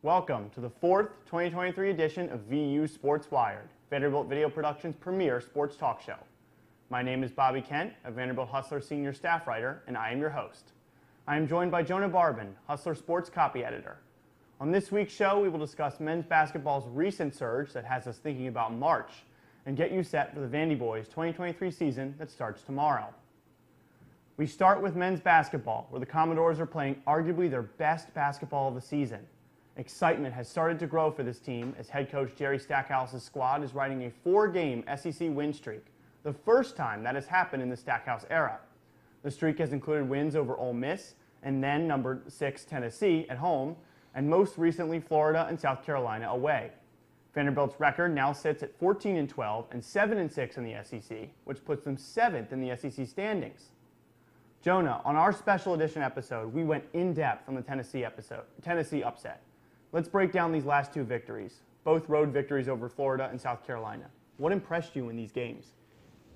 Welcome to the fourth 2023 edition of VU Sports Wired, Vanderbilt Video Productions' premier sports talk show. My name is Bobby Kent, a Vanderbilt Hustler senior staff writer, and I am your host. I am joined by Jonah Barbin, Hustler sports copy editor. On this week's show, we will discuss men's basketball's recent surge that has us thinking about March and get you set for the Vandy Boys 2023 season that starts tomorrow. We start with men's basketball, where the Commodores are playing arguably their best basketball of the season. Excitement has started to grow for this team as head coach Jerry Stackhouse's squad is riding a 4-game SEC win streak, the first time that has happened in the Stackhouse era. The streak has included wins over Ole Miss and then number 6 Tennessee at home, and most recently Florida and South Carolina away. Vanderbilt's record now sits at 14-12 and 7-6 in the SEC, which puts them 7th in the SEC standings. Jonah, on our special edition episode, we went in depth on the Tennessee upset. Let's break down these last two victories, both road victories over Florida and South Carolina. What impressed you in these games?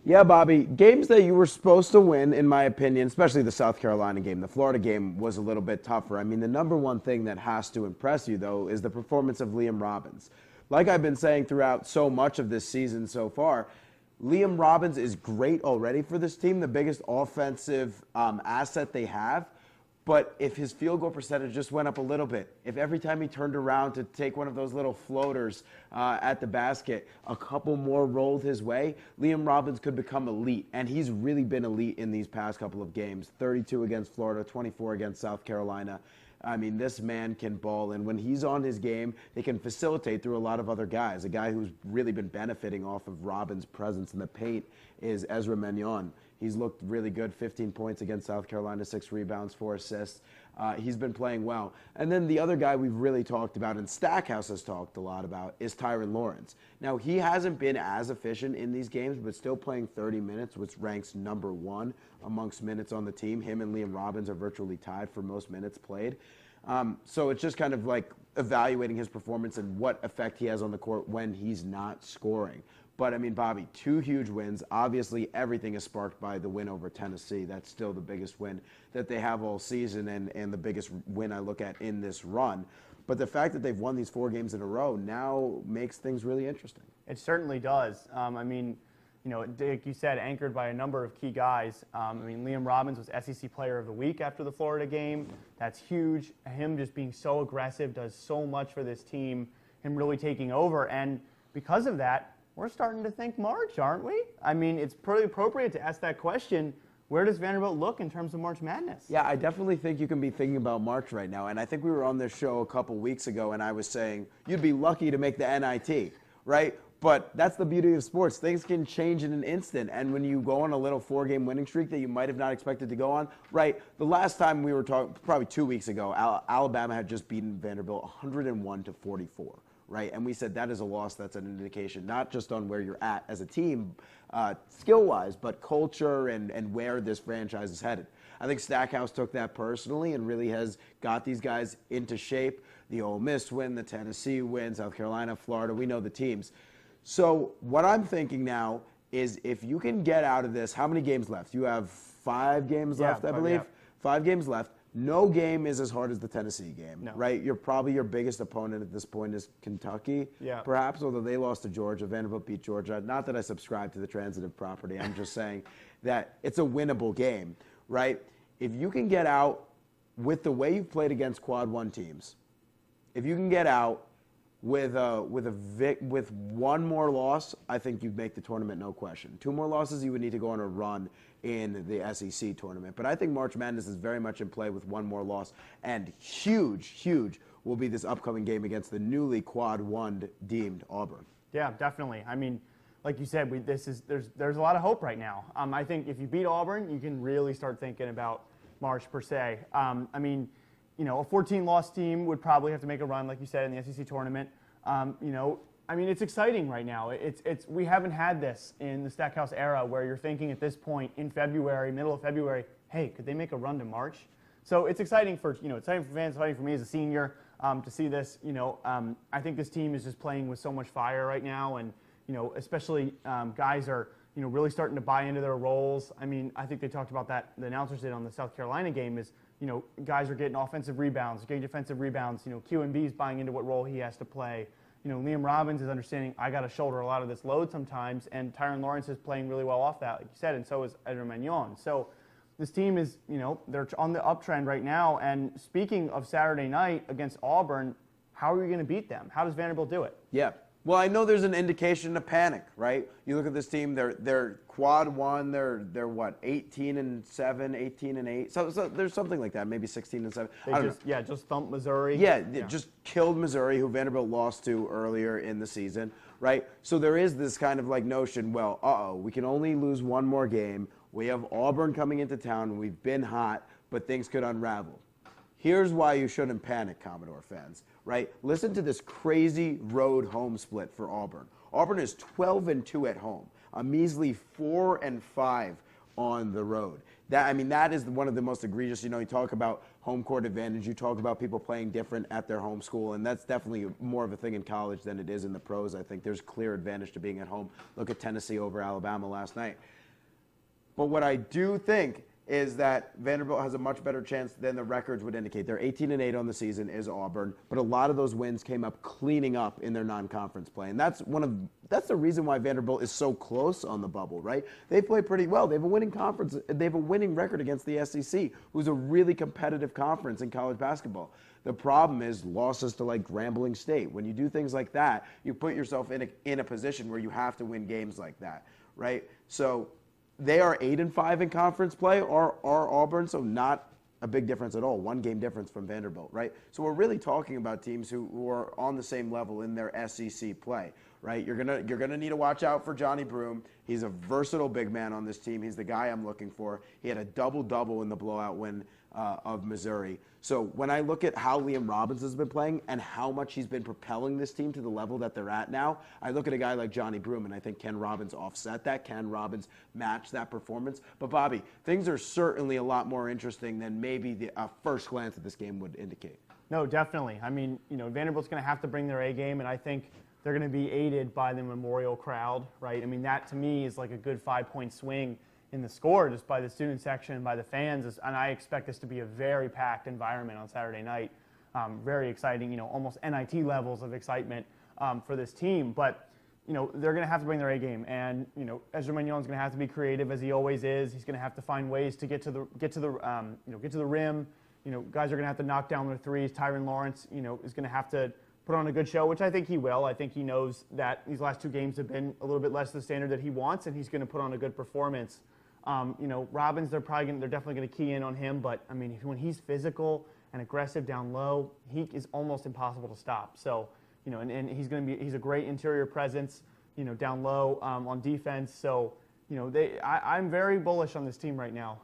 Yeah, Bobby, games that you were supposed to win, in my opinion, especially the South Carolina game. The Florida game was a little bit tougher. I mean, the number one thing that has to impress you, though, is the performance of Liam Robbins. Like I've been saying throughout so much of this season so far, Liam Robbins is great already for this team, the biggest offensive asset they have. But if his field goal percentage just went up a little bit, if every time he turned around to take one of those little floaters at the basket, a couple more rolled his way, Liam Robbins could become elite. And he's really been elite in these past couple of games. 32 against Florida, 24 against South Carolina. I mean, this man can ball, and when he's on his game, they can facilitate through a lot of other guys. A guy who's really been benefiting off of Robbins' presence in the paint is Ezra Manjon. He's looked really good, 15 points against South Carolina, 6 rebounds, 4 assists. He's been playing well. And then the other guy we've really talked about, and Stackhouse has talked a lot about, is Tyron Lawrence. Now, he hasn't been as efficient in these games, but still playing 30 minutes, which ranks number 1 amongst minutes on the team. Him and Liam Robbins are virtually tied for most minutes played. So it's just kind of like evaluating his performance and what effect he has on the court when he's not scoring. But, I mean, Bobby, 2 huge wins. Obviously, everything is sparked by the win over Tennessee. That's still the biggest win that they have all season and the biggest win I look at in this run. But the fact that they've won these 4 games in a row now makes things really interesting. It certainly does. I mean, you know, like you said, anchored by a number of key guys. I mean, Liam Robbins was SEC Player of the Week after the Florida game. That's huge. Him just being so aggressive does so much for this team, him really taking over. And because of that, we're starting to think March, aren't we? I mean, it's pretty appropriate to ask that question. Where does Vanderbilt look in terms of March Madness? Yeah, I definitely think you can be thinking about March right now. And I think we were on this show a couple weeks ago, and I was saying you'd be lucky to make the NIT, right? But that's the beauty of sports. Things can change in an instant. And when you go on a little 4-game winning streak that you might have not expected to go on, right? The last time we were talking, probably 2 weeks ago, Alabama had just beaten Vanderbilt 101-44. Right, and we said that is a loss that's an indication not just on where you're at as a team skill-wise, but culture and where this franchise is headed. I think Stackhouse took that personally and really has got these guys into shape. The Ole Miss win, the Tennessee win, South Carolina, Florida, we know the teams. So what I'm thinking now is if you can get out of this, how many games left? You have 5 games left, I believe? Yeah. 5 games left. No game is as hard as the Tennessee game, no. Right? You're probably your biggest opponent at this point is Kentucky, perhaps, although they lost to Georgia. Vanderbilt beat Georgia. Not that I subscribe to the transitive property. I'm just saying that it's a winnable game, right? If you can get out with the way you've played against Quad 1 teams, if you can get out with one more loss, I think you'd make the tournament, no question. 2 more losses, you would need to go on a run in the SEC tournament. But I think March Madness is very much in play with 1 more loss. And huge will be this upcoming game against the newly Quad 1 deemed Auburn. Yeah, definitely. I mean, like you said, there's a lot of hope right now. I think if you beat Auburn, you can really start thinking about March per se. I mean, you know, a 14-loss team would probably have to make a run, like you said, in the SEC tournament. You know, I mean, it's exciting right now. We haven't had this in the Stackhouse era where you're thinking at this point in February, middle of February, hey, could they make a run to March? So it's exciting for fans, exciting for me as a senior to see this. You know, I think this team is just playing with so much fire right now, and you know, especially guys are really starting to buy into their roles. I mean, I think they talked about that. The announcers did on the South Carolina game is guys are getting offensive rebounds, getting defensive rebounds. QB is buying into what role he has to play. Liam Robbins is understanding I got to shoulder a lot of this load sometimes, and Tyron Lawrence is playing really well off that, like you said, and so is Edwin Magnon. So this team is, they're on the uptrend right now. And speaking of Saturday night against Auburn, how are you going to beat them? How does Vanderbilt do it? Yeah. Well, I know there's an indication of panic, right? You look at this team; they're quad one. They're what, 18-7, 18-8. So there's something like that, maybe 16-7. Just thumped Missouri. Yeah, just killed Missouri, who Vanderbilt lost to earlier in the season, right? So there is this kind of like notion. Well, we can only lose one more game. We have Auburn coming into town. We've been hot, but things could unravel. Here's why you shouldn't panic, Commodore fans, right? Listen to this crazy road home split for Auburn. Auburn is 12-2 at home, a measly 4-5 on the road. That is one of the most egregious. You talk about home court advantage. You talk about people playing different at their home school, and that's definitely more of a thing in college than it is in the pros. I think there's clear advantage to being at home. Look at Tennessee over Alabama last night. But what I do think is that Vanderbilt has a much better chance than the records would indicate. They're 18-8 on the season, is Auburn, but a lot of those wins came up cleaning up in their non-conference play, and that's the reason why Vanderbilt is so close on the bubble, right? They play pretty well. They have a winning conference. They have a winning record against the SEC, who's a really competitive conference in college basketball. The problem is losses to like Grambling State. When you do things like that, you put yourself in a position where you have to win games like that, right? So they are 8-5 in conference play, or Auburn, so not a big difference at all. One game difference from Vanderbilt, right? So we're really talking about teams who are on the same level in their SEC play, right? You're gonna need to watch out for Johnny Broome. He's a versatile big man on this team. He's the guy I'm looking for. He had a double-double in the blowout win of Missouri. So when I look at how Liam Robbins has been playing and how much he's been propelling this team to the level that they're at now, I look at a guy like Johnny Broome, and I think Ken Robbins offset that. Ken Robbins matched that performance. But, Bobby, things are certainly a lot more interesting than maybe a first glance at this game would indicate. No, definitely. Vanderbilt's going to have to bring their A game, and I think they're going to be aided by the Memorial crowd, right? That, to me, is like a good 5-point swing in the score just by the student section and by the fans. And I expect this to be a very packed environment on Saturday night. Very exciting, almost NIT levels of excitement for this team. But, they're going to have to bring their A game. And, Ezra Magnon's going to have to be creative as he always is. He's going to have to find ways to get to the rim. Guys are going to have to knock down their threes. Tyron Lawrence, is going to have to put on a good show, which I think he will. I think he knows that these last two games have been a little bit less the standard that he wants, and he's going to put on a good performance. Robbins, they're definitely going to key in on him, but when he's physical and aggressive down low, he is almost impossible to stop. So, and he's a great interior presence, down low on defense. So, I'm very bullish on this team right now,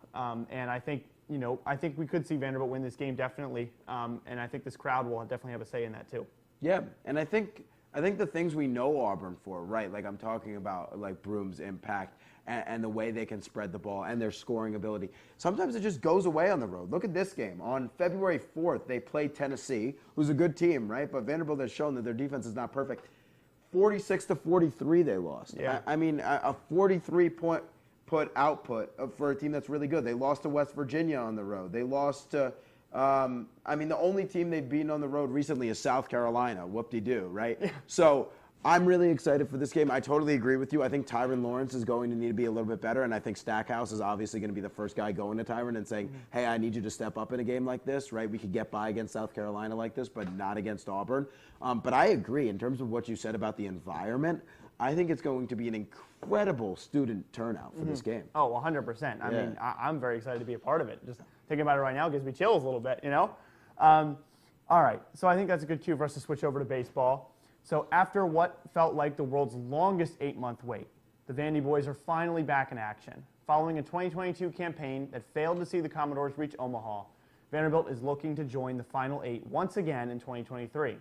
and I think we could see Vanderbilt win this game definitely, and I think this crowd will definitely have a say in that too. Yeah, and I think the things we know Auburn for, right? Like I'm talking about, like Broome's impact and the way they can spread the ball and their scoring ability. Sometimes it just goes away on the road. Look at this game. On February 4th, they played Tennessee, who's a good team, right? But Vanderbilt has shown that their defense is not perfect. 46-43 they lost. Yeah. A 43-point output for a team that's really good. They lost to West Virginia on the road. They lost to the only team they've beaten on the road recently is South Carolina. Whoop-de-doo, right? Yeah. So I'm really excited for this game. I totally agree with you. I think Tyron Lawrence is going to need to be a little bit better, and I think Stackhouse is obviously going to be the first guy going to Tyron and saying, hey, I need you to step up in a game like this, right? We could get by against South Carolina like this, but not against Auburn. But I agree in terms of what you said about the environment. I think it's going to be an incredible student turnout for this game. Oh, 100%. I'm very excited to be a part of it. Just thinking about it right now gives me chills a little bit, All right, so I think that's a good cue for us to switch over to baseball. So after what felt like the world's longest 8-month wait, the Vandy boys are finally back in action. Following a 2022 campaign that failed to see the Commodores reach Omaha, Vanderbilt is looking to join the Final 8 once again in 2023.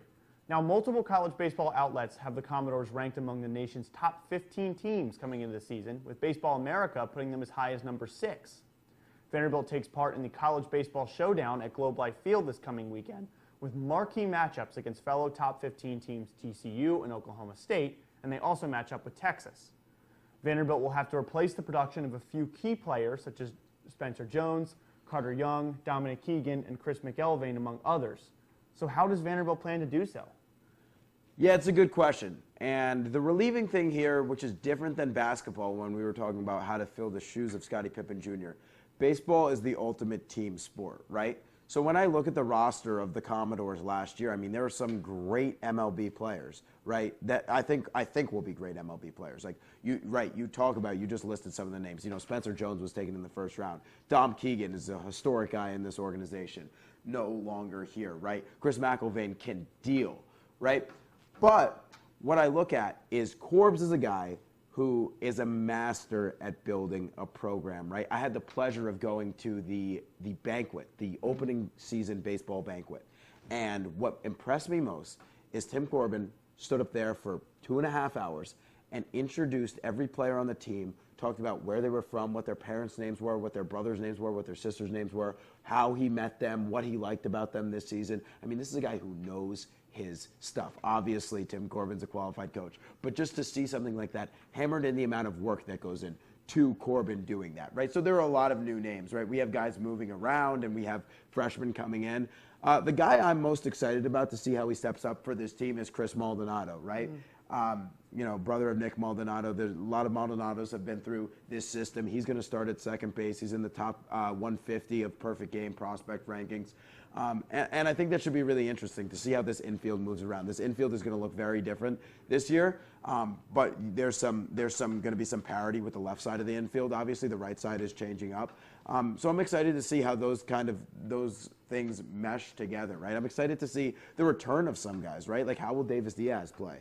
Now, multiple college baseball outlets have the Commodores ranked among the nation's top 15 teams coming into the season, with Baseball America putting them as high as number 6. Vanderbilt takes part in the College Baseball Showdown at Globe Life Field this coming weekend, with marquee matchups against fellow top 15 teams TCU and Oklahoma State, and they also match up with Texas. Vanderbilt will have to replace the production of a few key players such as Spencer Jones, Carter Young, Dominic Keegan, and Chris McElvain, among others. So how does Vanderbilt plan to do so? Yeah, it's a good question. And the relieving thing here, which is different than basketball when we were talking about how to fill the shoes of Scottie Pippen Jr., baseball is the ultimate team sport, right? So when I look at the roster of the Commodores last year, I mean, there are some great MLB players, right? That I think will be great MLB players. Like you just listed some of the names. You know, Spencer Jones was taken in the first round. Dom Keegan is a historic guy in this organization, no longer here, right? Chris McElvain can deal, right? But what I look at is Corbs is a guy who is a master at building a program, right? I had the pleasure of going to the banquet, the opening season baseball banquet. And what impressed me most is Tim Corbin stood up there for 2.5 hours and introduced every player on the team, talked about where they were from, what their parents' names were, what their brothers' names were, what their sisters' names were, how he met them, what he liked about them this season. I mean, this is a guy who knows his stuff. Obviously, Tim Corbin's a qualified coach, but just to see something like that hammered in the amount of work that goes in to Corbin doing that, right? So there are a lot of new names, right? We have guys moving around and we have freshmen coming in. The guy I'm most excited about to see how he steps up for this team is Chris Maldonado, right? Brother of Nick Maldonado. There's a lot of Maldonados have been through this system. He's going to start at second base. He's in the top 150 of perfect game prospect rankings. And I think that should be really interesting to see how this infield moves around. This infield is going to look very different this year, but there's going to be some parity with the left side of the infield. Obviously, the right side is changing up. So I'm excited to see how those things mesh together, right? I'm excited to see the return of some guys, right? Like how will Davis Diaz play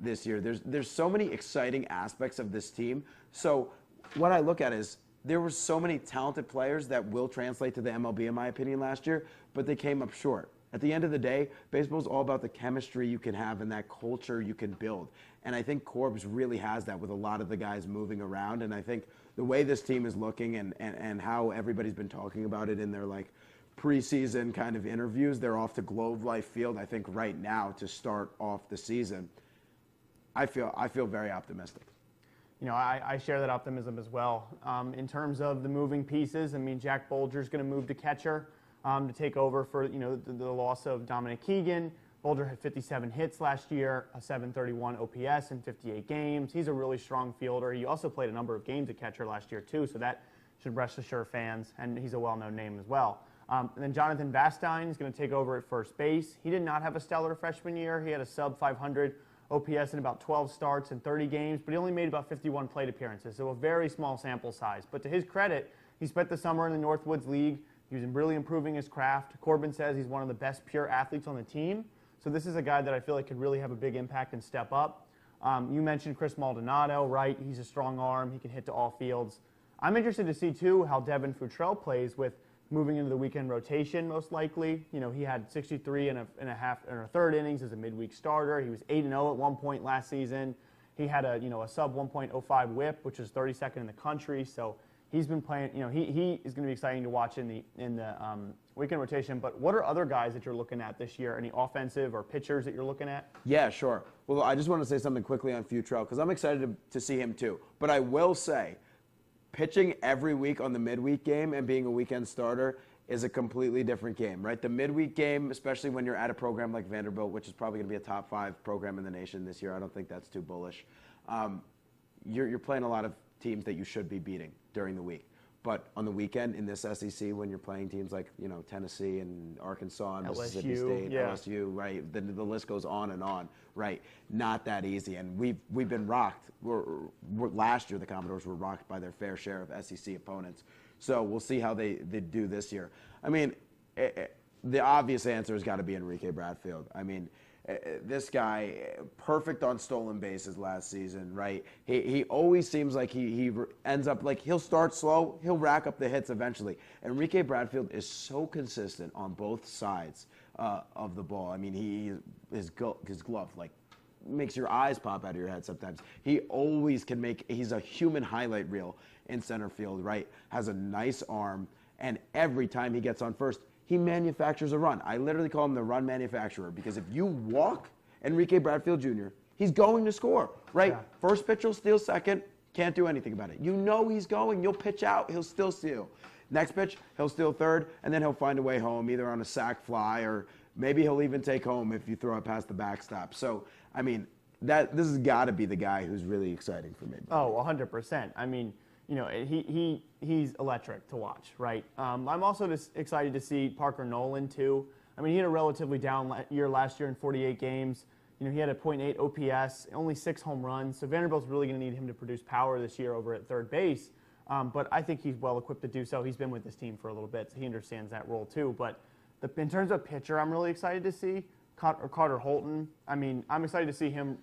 this year? There's so many exciting aspects of this team. So what I look at is there were so many talented players that will translate to the MLB, in my opinion, last year, but they came up short. At the end of the day, baseball is all about the chemistry you can have and that culture you can build. And I think Corbs really has that with a lot of the guys moving around. And I think the way this team is looking and how everybody's been talking about it in their preseason kind of interviews, they're off to Globe Life Field, I think, right now to start off the season. I feel very optimistic. You know, I share that optimism as well. In terms of the moving pieces, I mean, Jack Bolger's going to move to catcher to take over for, the loss of Dominic Keegan. Bolger had 57 hits last year, a 731 OPS in 58 games. He's a really strong fielder. He also played a number of games at catcher last year, too, so that should rest assure fans, and he's a well-known name as well. And then Jonathan Vastine is going to take over at first base. He did not have a stellar freshman year. He had a sub-500 OPS in about 12 starts in 30 games, but he only made about 51 plate appearances, so a very small sample size. But to his credit, he spent the summer in the Northwoods League. He was really improving his craft. Corbin says he's one of the best pure athletes on the team, so this is a guy that I feel like could really have a big impact and step up. You mentioned Chris Maldonado, right? He's a strong arm. He can hit to all fields. I'm interested to see, too, how Devin Futrell plays with moving into the weekend rotation, most likely. He had 63 and a third innings as a midweek starter. He was 8-0 at one point last season. He had a sub 1.05 WHIP, which is 32nd in the country. So he's been playing. He is going to be exciting to watch in the weekend rotation. But what are other guys that you're looking at this year? Any offensive or pitchers that you're looking at? Yeah, sure. Well, I just want to say something quickly on Futrell because I'm excited to see him too. But I will say, pitching every week on the midweek game and being a weekend starter is a completely different game, right? The midweek game, especially when you're at a program like Vanderbilt, which is probably going to be a top 5 program in the nation this year. I don't think that's too bullish. You're playing a lot of teams that you should be beating during the week. But on the weekend in this SEC, when you're playing teams like Tennessee and Arkansas and Mississippi State, LSU, right? The list goes on, right? Not that easy, and we've been rocked. Last year the Commodores were rocked by their fair share of SEC opponents. So we'll see how they do this year. I mean, the obvious answer has got to be Enrique Bradfield. I mean, this guy, perfect on stolen bases last season, right? He always seems like he ends up he'll start slow, he'll rack up the hits eventually. Enrique Bradfield is so consistent on both sides of the ball. I mean, his glove makes your eyes pop out of your head sometimes. He always can he's a human highlight reel in center field, right? Has a nice arm, and every time he gets on first, he manufactures a run. I literally call him the run manufacturer because if you walk Enrique Bradfield Jr., he's going to score, right? Yeah. First pitch will steal second, can't do anything about it. He's going, you'll pitch out, he'll still steal. Next pitch, he'll steal third, and then he'll find a way home, either on a sac fly or maybe he'll even take home if you throw it past the backstop. So, I mean, this has got to be the guy who's really exciting for me. Oh, 100%. I mean, he's electric to watch, right? I'm also just excited to see Parker Nolan, too. I mean, he had a relatively down year last year in 48 games. He had a .8 OPS, only 6 home runs. So Vanderbilt's really going to need him to produce power this year over at third base. But I think he's well equipped to do so. He's been with this team for a little bit, so he understands that role too. But in terms of pitcher, I'm really excited to see Carter Holton. I mean, I'm excited to see him,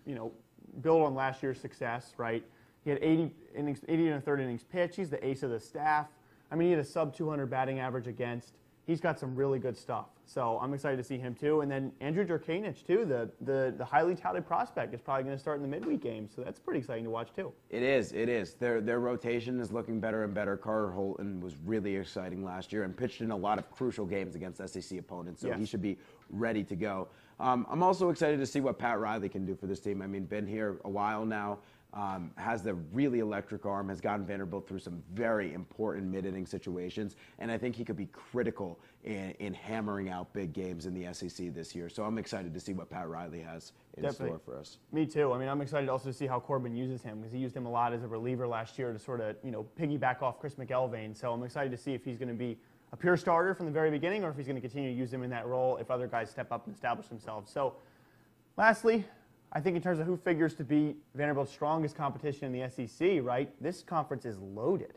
build on last year's success, right? He had 80 and a third innings pitch. He's the ace of the staff. I mean, he had a sub-200 batting average against. He's got some really good stuff. So I'm excited to see him too. And then Andrew Djurkanich too, the highly touted prospect, is probably going to start in the midweek game. So that's pretty exciting to watch too. It is. Their rotation is looking better and better. Carter Holton was really exciting last year and pitched in a lot of crucial games against SEC opponents. So yes, he should be ready to go. I'm also excited to see what Pat Riley can do for this team. I mean, been here a while now. Has the really electric arm, has gotten Vanderbilt through some very important mid-inning situations, and I think he could be critical in hammering out big games in the SEC this year. So I'm excited to see what Pat Riley has in store for us. Me too. I mean, I'm excited also to see how Corbin uses him, because he used him a lot as a reliever last year to sort of, piggyback off Chris McElvain. So I'm excited to see if he's going to be a pure starter from the very beginning, or if he's going to continue to use him in that role if other guys step up and establish themselves. So lastly, I think in terms of who figures to be Vanderbilt's strongest competition in the SEC, right, this conference is loaded.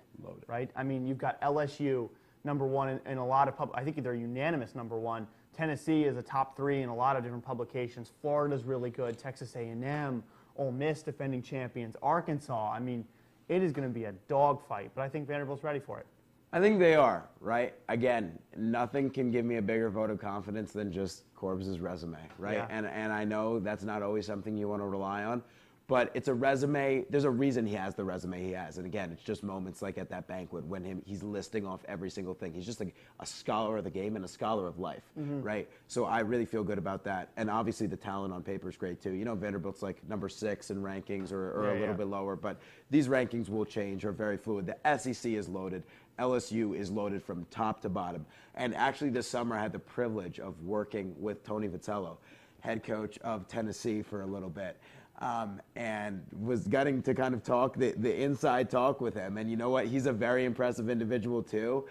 Right? I mean, you've got LSU, number one in a lot of I think they're unanimous number one. Tennessee is a top 3 in a lot of different publications. Florida's really good. Texas A&M, Ole Miss defending champions. Arkansas. I mean, it is going to be a dogfight, but I think Vanderbilt's ready for it. I think they are, right? Again, nothing can give me a bigger vote of confidence than just Corbs' resume, right? Yeah. And I know that's not always something you want to rely on, but it's a resume. There's a reason he has the resume he has. And again, it's just moments like at that banquet when he's listing off every single thing. He's just like a scholar of the game and a scholar of life, right? So I really feel good about that. And obviously the talent on paper is great too. Vanderbilt's like number 6 in rankings or a little bit lower, but these rankings will change, are very fluid. The SEC is loaded. LSU is loaded from top to bottom. And actually this summer I had the privilege of working with Tony Vitello, head coach of Tennessee, for a little bit. And was getting to kind of talk the inside talk with him. And you know what? He's a very impressive individual too.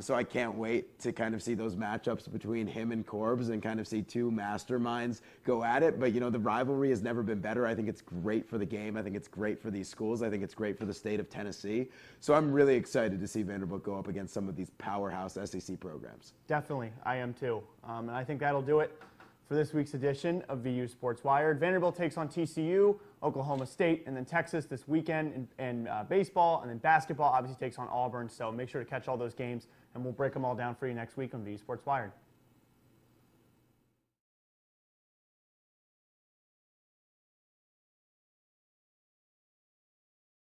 So I can't wait to kind of see those matchups between him and Corbs and kind of see two masterminds go at it. But, the rivalry has never been better. I think it's great for the game. I think it's great for these schools. I think it's great for the state of Tennessee. So I'm really excited to see Vanderbilt go up against some of these powerhouse SEC programs. Definitely. I am too. And I think that'll do it for this week's edition of VU Sports Wired. Vanderbilt takes on TCU, Oklahoma State, and then Texas this weekend in baseball, and then basketball obviously takes on Auburn. So make sure to catch all those games, and we'll break them all down for you next week on VU Sports Wired.